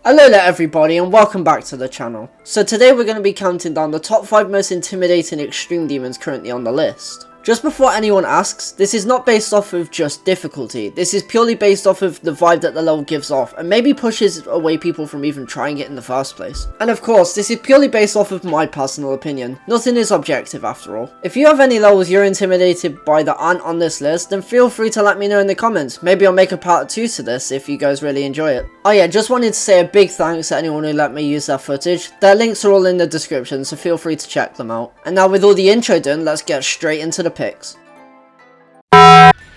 Hello there everybody and welcome back to the channel. So today we're going to be counting down the top 5 most intimidating extreme demons currently on the list. Just before anyone asks, this is not based off of just difficulty, this is purely based off of the vibe that the level gives off and maybe pushes away people from even trying it in the first place. And of course, this is purely based off of my personal opinion, nothing is objective after all. If you have any levels you're intimidated by that aren't on this list, then feel free to let me know in the comments, maybe I'll make a part 2 to this if you guys really enjoy it. Oh yeah, just wanted to say a big thanks to anyone who let me use their footage, their links are all in the description so feel free to check them out. And now with all the intro done, let's get straight into the picks.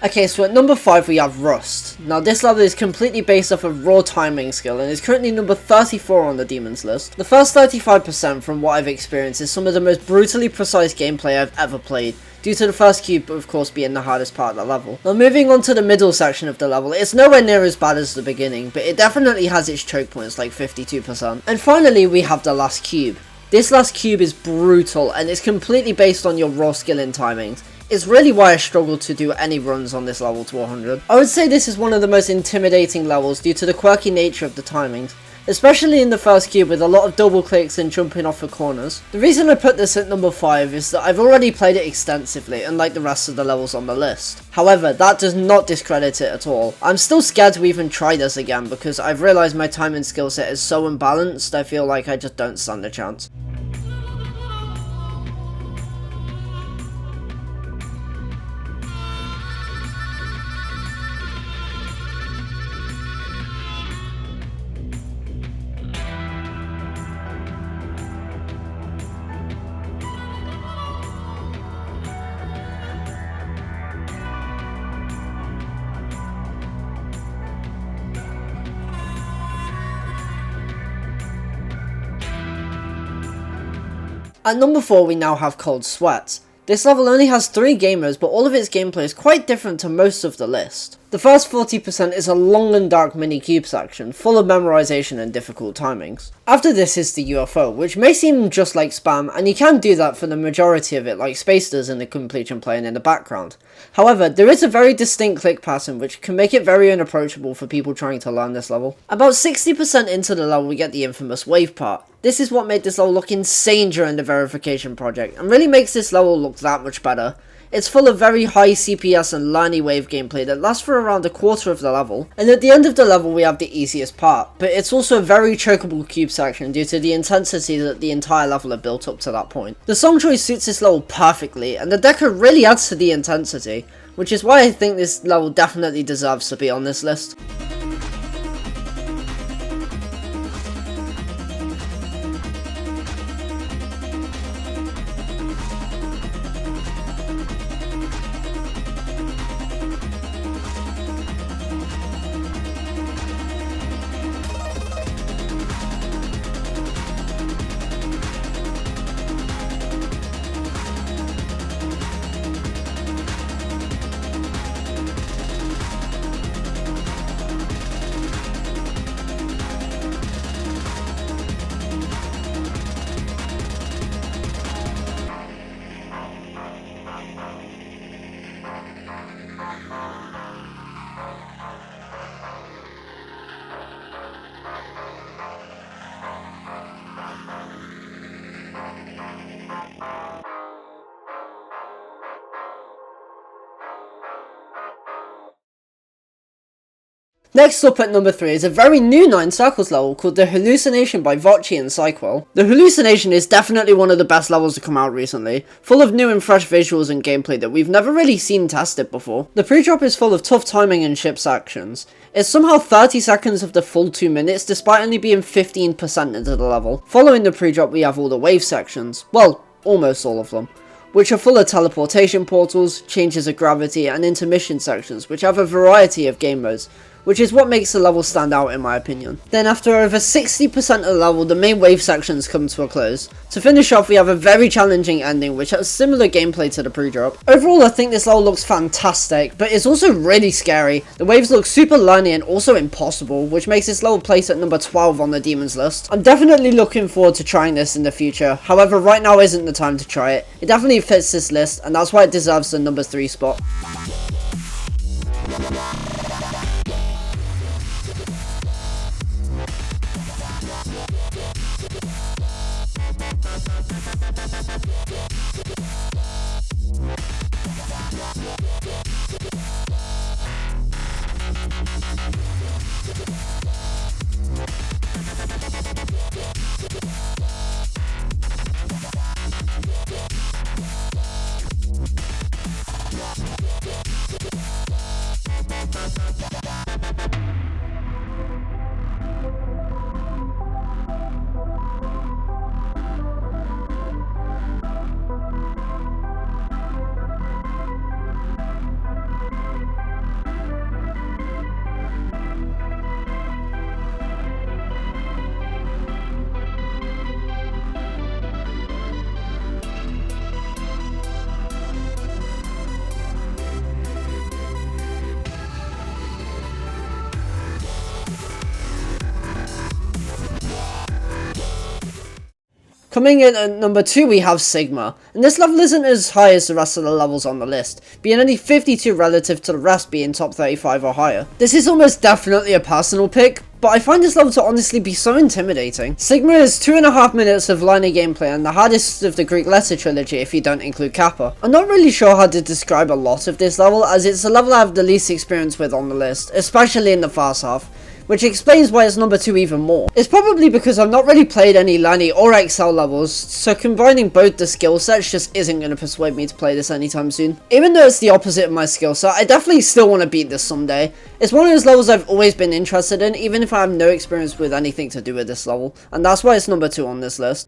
Okay, so at number 5 we have Rust. Now this level is completely based off of raw timing skill and is currently number 34 on the demons list. The first 35% from what I've experienced is some of the most brutally precise gameplay I've ever played, due to the first cube of course being the hardest part of the level. Now moving on to the middle section of the level, it's nowhere near as bad as the beginning, but it definitely has its choke points like 52%. And finally we have the last cube. This last cube is brutal and it's completely based on your raw skill and timings. It's really why I struggled to do any runs on this level to 100. I would say this is one of the most intimidating levels due to the quirky nature of the timings, especially in the first cube with a lot of double clicks and jumping off of corners. The reason I put this at number 5 is that I've already played it extensively, unlike the rest of the levels on the list. However, that does not discredit it at all. I'm still scared to even try this again because I've realised my timing skill set is so unbalanced I feel like I just don't stand a chance. At number 4 we now have Cold Sweat. This level only has 3 gamers, but all of its gameplay is quite different to most of the list. The first 40% is a long and dark mini cube section, full of memorization and difficult timings. After this is the UFO, which may seem just like spam, and you can do that for the majority of it like Space does in the completion playing in the background. However, there is a very distinct click pattern which can make it very unapproachable for people trying to learn this level. About 60% into the level we get the infamous wave part. This is what made this level look insane during the verification project, and really makes this level look that much better. It's full of very high CPS and line wave gameplay that lasts for around a quarter of the level, and at the end of the level we have the easiest part, but it's also a very chokeable cube section due to the intensity that the entire level had built up to that point. The song choice suits this level perfectly, and the deco really adds to the intensity, which is why I think this level definitely deserves to be on this list. Next up at number 3 is a very new 9 Circles level called the Hallucination by Voci and Psyquel. The Hallucination is definitely one of the best levels to come out recently, full of new and fresh visuals and gameplay that we've never really seen tested before. The pre-drop is full of tough timing and ship sections. It's somehow 30 seconds of the full 2 minutes despite only being 15% into the level. Following the pre-drop we have all the wave sections, well, almost all of them, which are full of teleportation portals, changes of gravity and intermission sections which have a variety of game modes, which is what makes the level stand out in my opinion. Then after over 60% of the level, the main wave sections come to a close. To finish off, we have a very challenging ending which has similar gameplay to the pre-drop. Overall, I think this level looks fantastic, but it's also really scary. The waves look super liney and also impossible, which makes this level place at number 12 on the demons list. I'm definitely looking forward to trying this in the future, however right now isn't the time to try it. It definitely fits this list, and that's why it deserves the number 3 spot. Coming in at number 2 we have Sigma, and this level isn't as high as the rest of the levels on the list, being only 52 relative to the rest being top 35 or higher. This is almost definitely a personal pick, but I find this level to honestly be so intimidating. Sigma is 2.5 minutes of linear gameplay and the hardest of the Greek letter trilogy if you don't include Kappa. I'm not really sure how to describe a lot of this level, as it's the level I have the least experience with on the list, especially in the first half, which explains why it's number 2 even more. It's probably because I've not really played any Lani or XL levels, so combining both the skill sets just isn't going to persuade me to play this anytime soon. Even though it's the opposite of my skill set, I definitely still want to beat this someday. It's one of those levels I've always been interested in, even if I have no experience with anything to do with this level, and that's why it's number 2 on this list.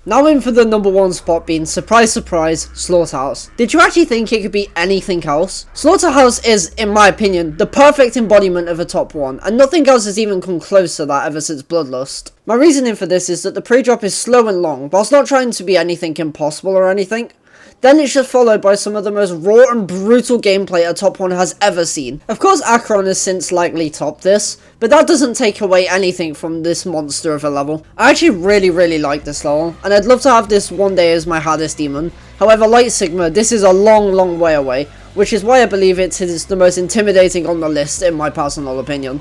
Now in for the number 1 spot being, surprise surprise, Slaughterhouse. Did you actually think it could be anything else? Slaughterhouse is, in my opinion, the perfect embodiment of a top 1, and nothing else has even come close to that ever since Bloodlust. My reasoning for this is that the pre-drop is slow and long, whilst not trying to be anything impossible or anything. Then it's just followed by some of the most raw and brutal gameplay a top 1 has ever seen. Of course Akron has since likely topped this, but that doesn't take away anything from this monster of a level. I actually really like this level, and I'd love to have this one day as my hardest demon. However, like Sigma, this is a long way away, which is why I believe it is the most intimidating on the list in my personal opinion.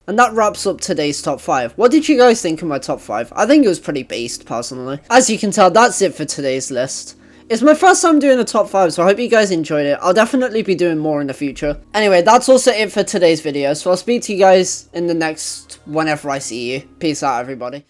And that wraps up today's top 5. What did you guys think of my top 5? I think it was pretty based, personally. As you can tell, that's it for today's list. It's my first time doing a top 5, so I hope you guys enjoyed it. I'll definitely be doing more in the future. Anyway, that's also it for today's video, so I'll speak to you guys in the next whenever I see you. Peace out, everybody.